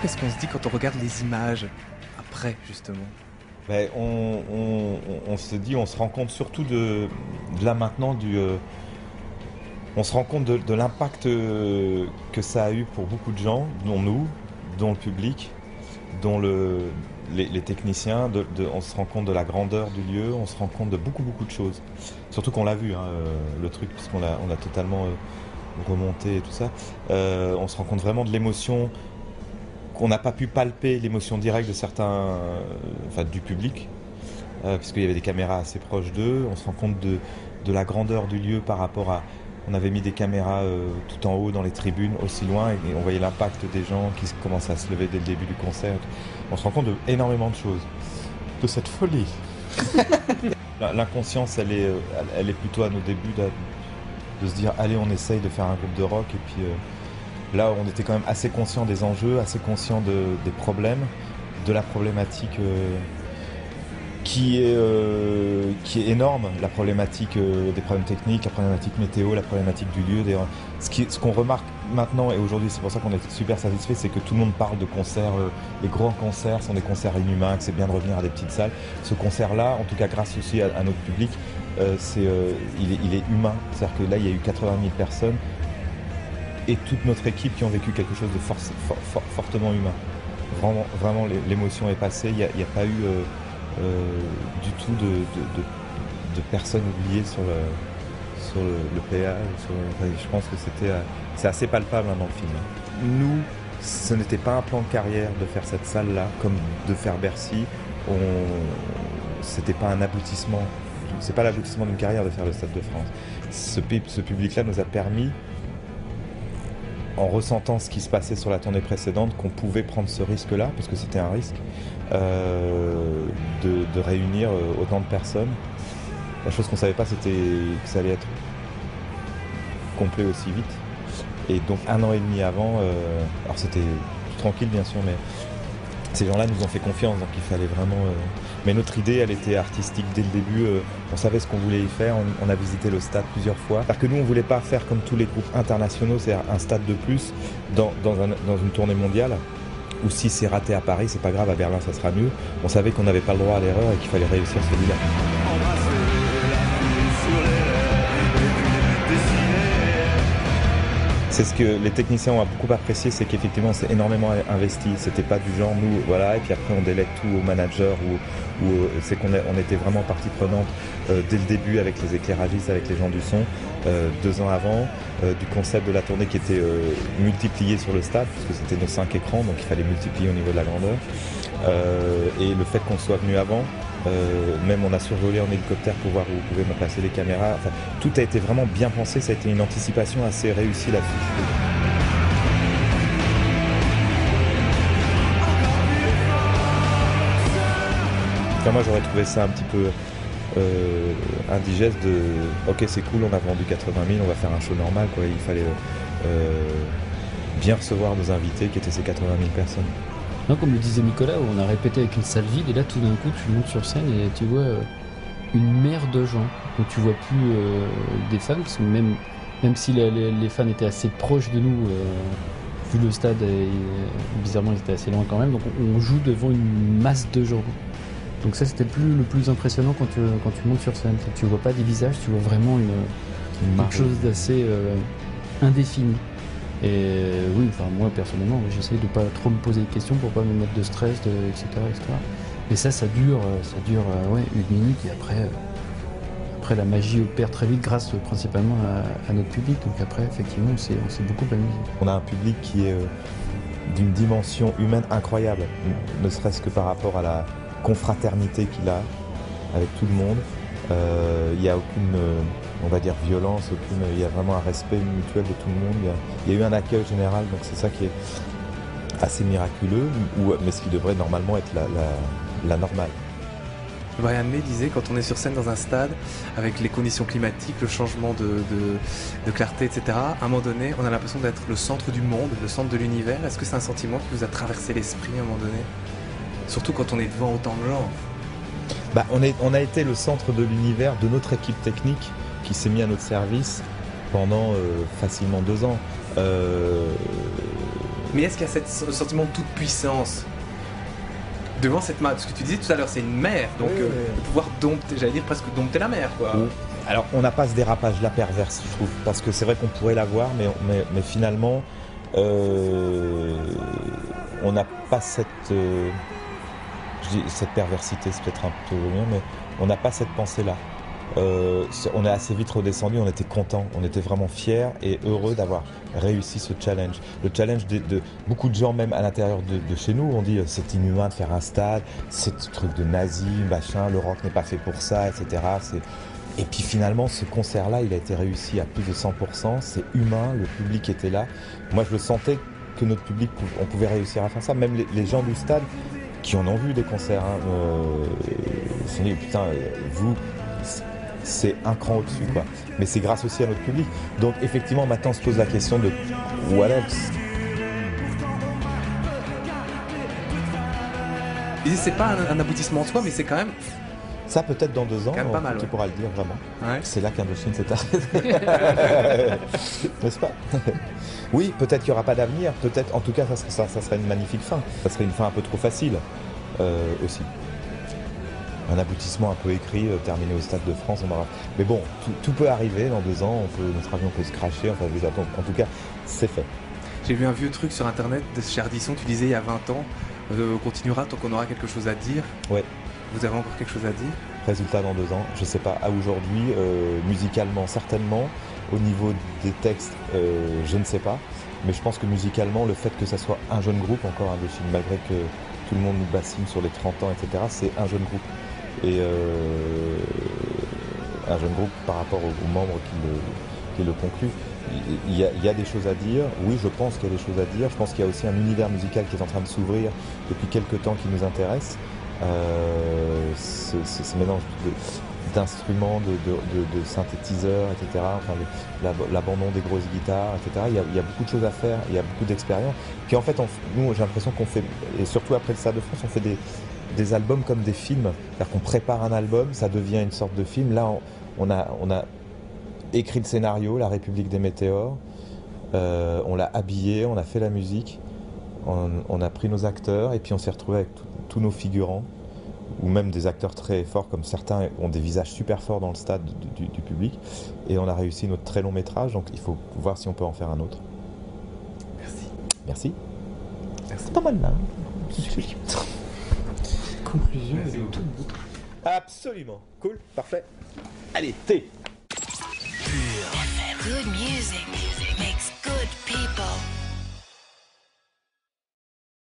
Qu'est-ce qu'on se dit quand on regarde les images après, justement? Ben, on se dit, on se rend compte surtout de là maintenant on se rend compte de l'impact que ça a eu pour beaucoup de gens, dont nous, dont le public, dont les techniciens. On se rend compte de la grandeur du lieu, on se rend compte de beaucoup de choses. Surtout qu'on l'a vu, hein, le truc, puisqu'on l'a totalement remonté et tout ça. On se rend compte vraiment de l'émotion qu'on n'a pas pu palper, l'émotion directe de certains, du public, puisqu'il y avait des caméras assez proches d'eux. On se rend compte de la grandeur du lieu par rapport à... On avait mis des caméras tout en haut dans les tribunes, aussi loin, et on voyait l'impact des gens qui commençaient à se lever dès le début du concert. On se rend compte d'énormément de choses, de cette folie. L'inconscience, elle est plutôt à nos débuts de se dire allez, on essaye de faire un groupe de rock, et puis là on était quand même assez conscient des enjeux, assez conscient des problèmes, de la problématique qui est énorme, la problématique des problèmes techniques, la problématique météo, la problématique du lieu. Ce qu'on remarque maintenant, et aujourd'hui c'est pour ça qu'on est super satisfait, c'est que tout le monde parle de concerts, les grands concerts sont des concerts inhumains, que c'est bien de revenir à des petites salles. Ce concert-là, en tout cas grâce aussi à notre public, il est humain, c'est-à-dire que là il y a eu 80 000 personnes et toute notre équipe qui ont vécu quelque chose de fortement humain. Vraiment l'émotion est passée, il n'y a pas eu... du tout de personnes oubliées sur le péage. Je pense que c'est assez palpable, hein, dans le film. Nous, ce n'était pas un plan de carrière de faire cette salle-là, comme de faire Bercy. C'était pas un aboutissement. C'est pas l'aboutissement d'une carrière de faire le Stade de France. Ce public-là nous a permis, en ressentant ce qui se passait sur la tournée précédente, qu'on pouvait prendre ce risque-là, parce que c'était un risque, de réunir autant de personnes. La chose qu'on ne savait pas, c'était que ça allait être complet aussi vite. Et donc 1 an et demi avant, alors c'était tout tranquille bien sûr, mais ces gens-là nous ont fait confiance, donc il fallait vraiment... Mais notre idée, elle était artistique dès le début, on savait ce qu'on voulait y faire, on a visité le stade plusieurs fois. Parce que nous, on ne voulait pas faire comme tous les groupes internationaux, c'est-à-dire un stade de plus dans une tournée mondiale, ou si c'est raté à Paris, c'est pas grave, à Berlin ça sera mieux. On savait qu'on n'avait pas le droit à l'erreur et qu'il fallait réussir celui-là. C'est ce que les techniciens ont beaucoup apprécié, c'est qu'effectivement c'est énormément investi. C'était pas du genre nous, voilà, et puis après on délègue tout au manager, ou c'est qu'on était vraiment partie prenante dès le début avec les éclairagistes, avec les gens du son, 2 ans avant, du concept de la tournée qui était multiplié sur le stade, puisque c'était nos 5 écrans, donc il fallait multiplier au niveau de la grandeur. Et le fait qu'on soit venu avant, même on a survolé en hélicoptère pour voir où pouvaient me passer les caméras. Enfin, tout a été vraiment bien pensé, ça a été une anticipation assez réussie là-dessus. Enfin, moi j'aurais trouvé ça un petit peu indigeste de ok, c'est cool, on a vendu 80 000, on va faire un show normal, quoi. Il fallait bien recevoir nos invités qui étaient ces 80 000 personnes. Non, comme le disait Nicolas, on a répété avec une salle vide et là tout d'un coup tu montes sur scène et tu vois une mer de gens. Donc tu vois plus des fans, parce que même si les fans étaient assez proches de nous, vu le stade, et bizarrement ils étaient assez loin quand même, donc on joue devant une masse de gens. Donc ça c'était le plus impressionnant quand tu montes sur scène, c'est que tu vois pas des visages, tu vois vraiment quelque chose d'assez indéfini. Et oui, enfin moi personnellement, j'essaye de pas trop me poser de questions pour pas me mettre de stress, etc. Et ça dure 1 minute, et après la magie opère très vite grâce principalement à notre public. Donc après, effectivement, on s'est beaucoup amusé. On a un public qui est d'une dimension humaine incroyable, ne serait-ce que par rapport à la confraternité qu'il a avec tout le monde. Il n'y a aucune, on va dire, violence, il y a vraiment un respect mutuel de tout le monde. Il y a eu un accueil général, donc c'est ça qui est assez miraculeux, mais ce qui devrait normalement être la normale. Brian May disait, quand on est sur scène dans un stade, avec les conditions climatiques, le changement de clarté, etc., à un moment donné, on a l'impression d'être le centre du monde, le centre de l'univers. Est-ce que c'est un sentiment qui vous a traversé l'esprit à un moment donné ? Surtout quand on est devant autant de gens. On a été le centre de l'univers de notre équipe technique qui s'est mis à notre service pendant facilement 2 ans. Mais est-ce qu'il y a ce sentiment de toute puissance devant cette mer? Ce que tu disais tout à l'heure, c'est une mer, donc Oui. de pouvoir dompter, j'allais dire presque dompter la mer, quoi. Oui. Alors, on n'a pas ce dérapage-là perverse, je trouve, parce que c'est vrai qu'on pourrait l'avoir, mais finalement, on n'a pas cette, je dis cette perversité, c'est peut-être un peu mieux, mais on n'a pas cette pensée-là. On est assez vite redescendu, on était contents, on était vraiment fiers et heureux d'avoir réussi ce challenge. Le challenge de beaucoup de gens, même à l'intérieur de chez nous, ont dit c'est inhumain de faire un stade, c'est ce truc de nazi, machin, le rock n'est pas fait pour ça, etc. Et puis finalement, ce concert-là, il a été réussi à plus de 100%, c'est humain, le public était là. Moi, je le sentais que notre public, on pouvait réussir à faire ça. Même les gens du stade, qui en ont vu des concerts, se sont dit, putain, vous, c'est un cran au-dessus, quoi. Mais c'est grâce aussi à notre public. Donc effectivement, maintenant, on se pose la question de what else? C'est pas un aboutissement en soi, mais c'est quand même... Ça, peut-être dans 2 ans, quand même pas mal, tu pourras le dire vraiment. Ouais. C'est là qu'Indochine s'est arrêté. N'est-ce pas? Oui, peut-être qu'il n'y aura pas d'avenir. Peut-être, en tout cas, ça serait une magnifique fin. Ça serait une fin un peu trop facile aussi. Un aboutissement un peu écrit, terminé au Stade de France. Mais bon, tout peut arriver dans 2 ans. Notre avion peut se cracher. Enfin, déjà, en tout cas, c'est fait. J'ai vu un vieux truc sur internet de chez Ardisson, tu disais il y a 20 ans, on continuera tant qu'on aura quelque chose à dire. Ouais. Vous avez encore quelque chose à dire? Résultat dans 2 ans, je sais pas, à aujourd'hui, musicalement certainement, au niveau des textes, je ne sais pas, mais je pense que musicalement, le fait que ça soit un jeune groupe, encore Indochine, malgré que tout le monde nous bassine sur les 30 ans, etc., c'est un jeune groupe. Et un jeune groupe par rapport aux membres qui le concluent. Il y a des choses à dire, oui, je pense qu'il y a des choses à dire, je pense qu'il y a aussi un univers musical qui est en train de s'ouvrir depuis quelques temps qui nous intéresse. Ce mélange d'instruments, de synthétiseurs, etc. Enfin, l'abandon des grosses guitares, etc. Il y a beaucoup de choses à faire, il y a beaucoup d'expérience. Puis en fait, nous, j'ai l'impression qu'on fait, et surtout après le Stade de France, on fait des albums comme des films. C'est-à-dire qu'on prépare un album, ça devient une sorte de film. Là, on a écrit le scénario, La République des Météores. On l'a habillé, on a fait la musique. On a pris nos acteurs et puis on s'est retrouvé avec tous nos figurants, ou même des acteurs très forts, comme certains ont des visages super forts dans le stade du public, et on a réussi notre très long métrage, donc il faut voir si on peut en faire un autre. Merci. C'est pas mal là. Conclusion. Merci beaucoup. Absolument. Cool, parfait. Allez, thé. Good music.